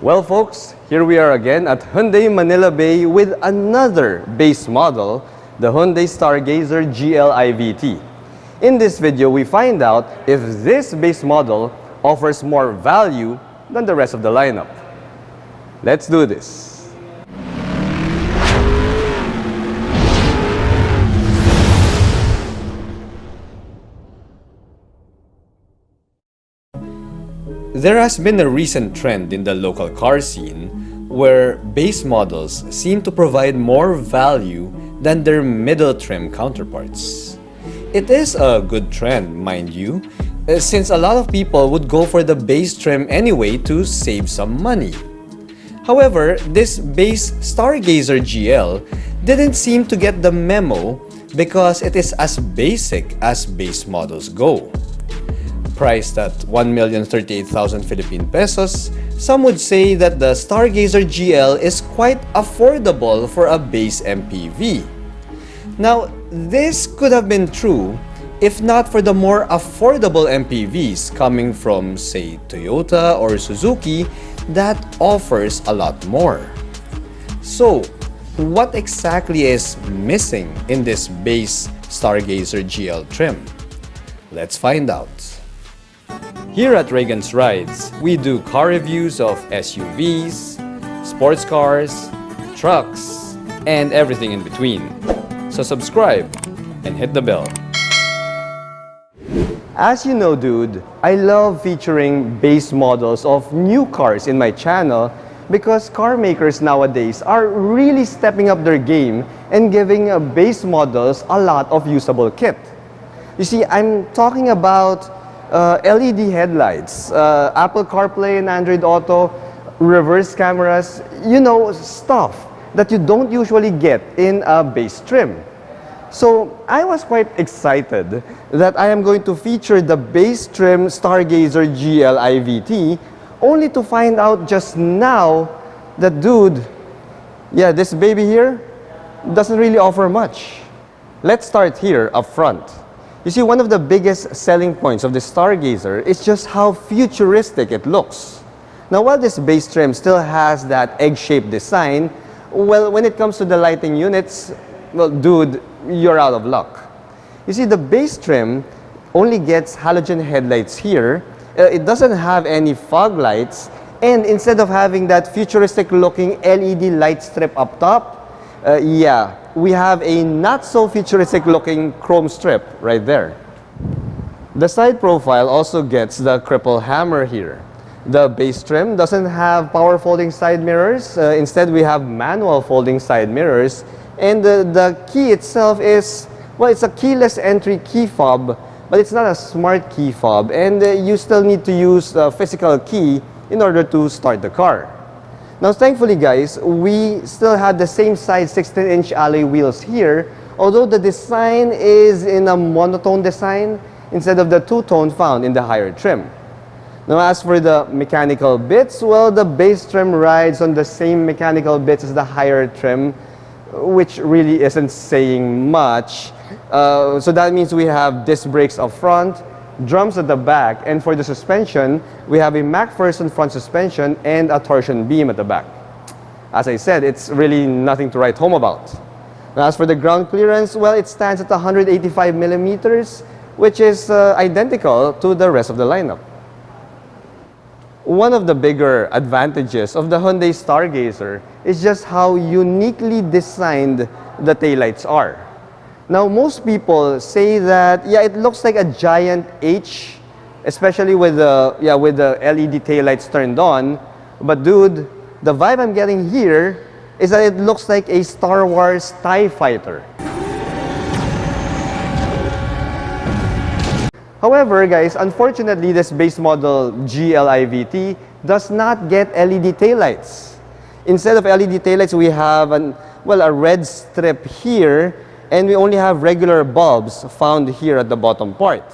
Well folks, here we are again at Hyundai Manila Bay with another base model, the Hyundai Stargazer GL IVT. In this video, we find out if this base model offers more value than the rest of the lineup. Let's do this. There has been a recent trend in the local car scene where base models seem to provide more value than their middle trim counterparts. It is a good trend, mind you, since a lot of people would go for the base trim anyway to save some money. However, this base Stargazer GL didn't seem to get the memo because it is as basic as base models go. Priced at 1,038,000 Philippine pesos, some would say that the Stargazer GL is quite affordable for a base MPV. Now, this could have been true if not for the more affordable MPVs coming from, say, Toyota or Suzuki that offers a lot more. So, what exactly is missing in this base Stargazer GL trim? Let's find out. Here at Reagan's Rides, we do car reviews of SUVs, sports cars, trucks, and everything in between. So subscribe and hit the bell. As you know, dude, I love featuring base models of new cars in my channel because car makers nowadays are really stepping up their game and giving base models a lot of usable kit. You see, I'm talking about LED headlights, Apple CarPlay and Android Auto, reverse cameras, you know, stuff that you don't usually get in a base trim. So I was quite excited that I am going to feature the base trim Stargazer GL IVT, only to find out just now that, dude, yeah, this baby here doesn't really offer much. Let's start here up front. You see, one of the biggest selling points of the Stargazer is just how futuristic it looks. Now, while this base trim still has that egg-shaped design, well, when it comes to the lighting units, well, dude, you're out of luck. You see, the base trim only gets halogen headlights here. It doesn't have any fog lights, and instead of having that futuristic-looking LED light strip up top, yeah, we have a not so futuristic looking chrome strip right there. The side profile also gets the cripple hammer here. The base trim doesn't have power folding side mirrors. Instead, we have manual folding side mirrors. And the key itself is, well, it's a keyless entry key fob, but it's not a smart key fob. And you still need to use a physical key in order to start the car. Now, thankfully, guys, we still have the same size 16-inch alloy wheels here, although the design is in a monotone design instead of the two-tone found in the higher trim. Now, as for the mechanical bits, well, the base trim rides on the same mechanical bits as the higher trim, which really isn't saying much. So that means we have disc brakes up front, drums at the back, and for the suspension, we have a MacPherson front suspension and a torsion beam at the back. As I said, it's really nothing to write home about. Now, as for the ground clearance, well, it stands at 185 millimeters, which is identical to the rest of the lineup. One of the bigger advantages of the Hyundai Stargazer is just how uniquely designed the taillights are. Now, most people say that, yeah, it looks like a giant H, especially with the LED taillights turned on. But dude, the vibe I'm getting here is that it looks like a Star Wars TIE fighter. However, guys, unfortunately, this base model GL IVT does not get LED taillights. Instead of LED taillights, we have a red strip here, and we only have regular bulbs found here at the bottom part.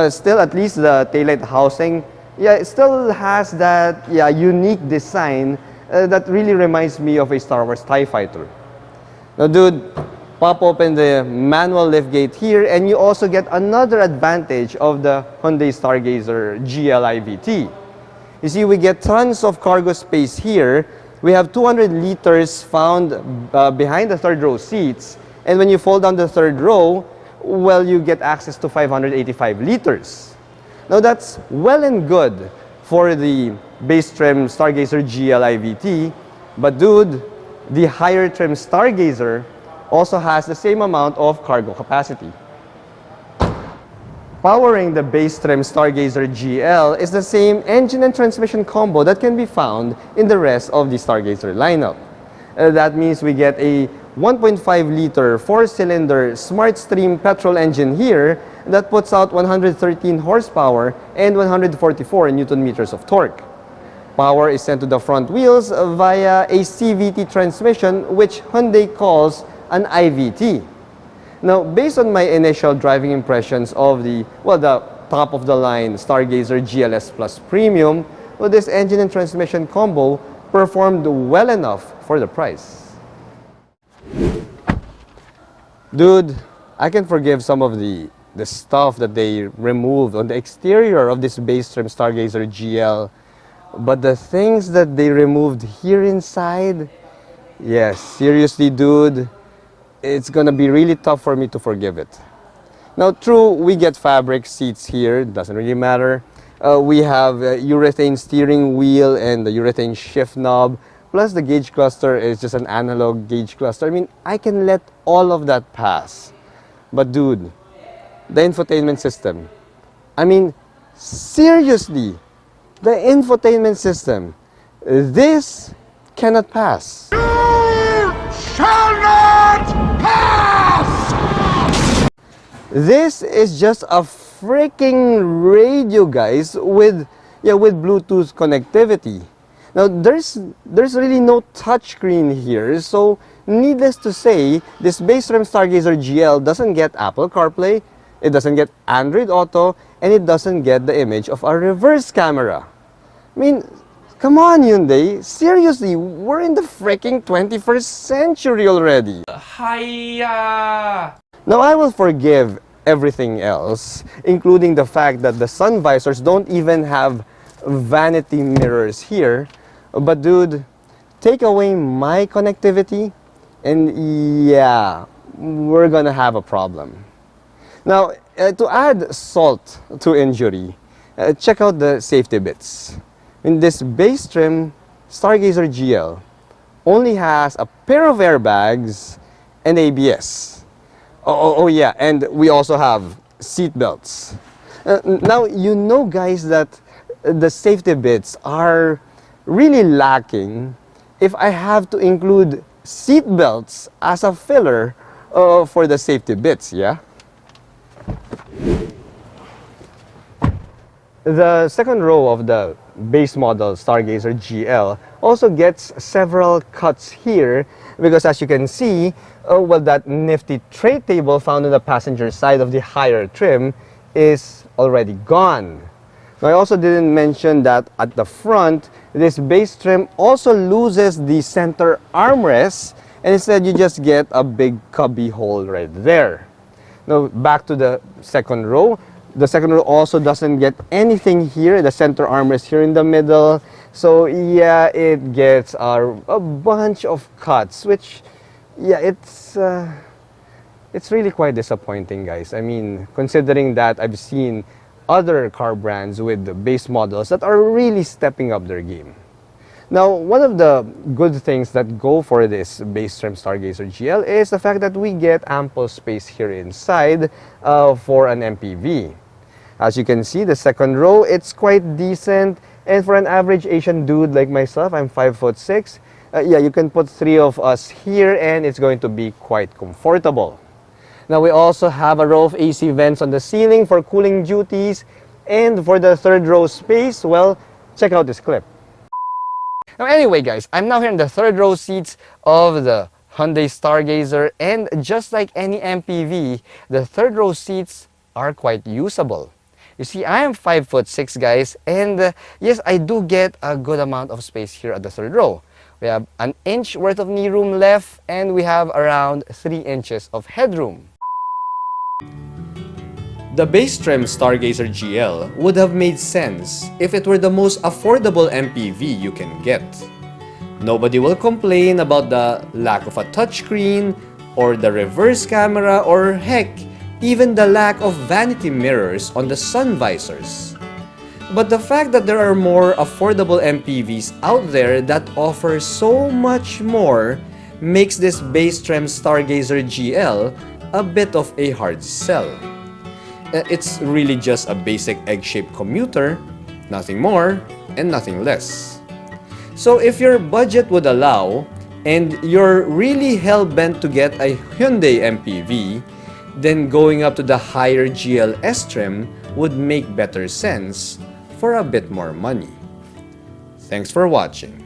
Still, at least the taillight housing, yeah, it still has that unique design that really reminds me of a Star Wars TIE fighter. Now, dude, pop open the manual liftgate here, and you also get another advantage of the Hyundai Stargazer GL IVT. You see, we get tons of cargo space here. We have 200 liters found behind the third row seats. And when you fold down the third row, well, you get access to 585 liters. Now that's well and good for the base trim Stargazer GL IVT, but dude, the higher trim Stargazer also has the same amount of cargo capacity. Powering the base trim Stargazer GL is the same engine and transmission combo that can be found in the rest of the Stargazer lineup. That means we get a 1.5-liter 4-cylinder SmartStream petrol engine here that puts out 113 horsepower and 144 Newton meters of torque. Power is sent to the front wheels via a CVT transmission, which Hyundai calls an IVT. Now, based on my initial driving impressions of the top-of-the-line Stargazer GLS Plus Premium, well, this engine and transmission combo performed well enough for the price. Dude, I can forgive some of the stuff that they removed on the exterior of this base trim Stargazer GL, but the things that they removed here inside, yes, seriously, dude, it's gonna be really tough for me to forgive it. Now, true, we get fabric seats here, doesn't really matter. We have a urethane steering wheel and the urethane shift knob, plus the gauge cluster is just an analog gauge cluster. I mean, I can let all of that pass. But dude, the infotainment system. I mean, seriously, the infotainment system. This cannot pass. You shall not pass! This is just a freaking radio, guys, with Bluetooth connectivity. Now, there's really no touchscreen here, so needless to say, this base trim Stargazer GL doesn't get Apple CarPlay, it doesn't get Android Auto, and it doesn't get the image of a reverse camera. I mean, come on, Hyundai, seriously, we're in the freaking 21st century already. Hiya! Now, I will forgive everything else, including the fact that the sun visors don't even have vanity mirrors here. But dude, take away my connectivity and yeah, we're gonna have a problem. Now, to add salt to injury, check out the safety bits. In this base trim Stargazer GL only has a pair of airbags and ABS. Oh yeah, and we also have seat belts. Now, you know, guys, that the safety bits are really lacking if I have to include seat belts as a filler for the safety bits, yeah? The second row of the base model Stargazer GL also gets several cuts here because, as you can see, that nifty tray table found on the passenger side of the higher trim is already gone. Now, I also didn't mention that at the front, this base trim also loses the center armrest, and instead you just get a big cubby hole right there. Now, back to the second row. The second row also doesn't get anything here, the center armrest here in the middle. So yeah, it gets a bunch of cuts, which, yeah, it's really quite disappointing, guys. I mean, considering that I've seen other car brands with the base models that are really stepping up their game. Now, one of the good things that go for this base trim Stargazer GL is the fact that we get ample space here inside for an MPV. As you can see, the second row, it's quite decent, and for an average Asian dude like myself, I'm 5'6", yeah, you can put three of us here and it's going to be quite comfortable. Now, we also have a row of AC vents on the ceiling for cooling duties, and for the third row space, well, check out this clip. Now, anyway, guys, I'm now here in the third row seats of the Hyundai Stargazer, and just like any MPV, the third row seats are quite usable. You see, I am 5'6", guys, and yes, I do get a good amount of space here at the third row. We have an inch worth of knee room left, and we have around 3 inches of headroom. The base trim Stargazer GL would have made sense if it were the most affordable MPV you can get. Nobody will complain about the lack of a touchscreen, or the reverse camera, or heck, even the lack of vanity mirrors on the sun visors. But the fact that there are more affordable MPVs out there that offer so much more makes this base trim Stargazer GL a bit of a hard sell. It's really just a basic egg-shaped commuter, nothing more and nothing less. So if your budget would allow, and you're really hell-bent to get a Hyundai MPV, then going up to the higher GLS trim would make better sense for a bit more money. Thanks for watching.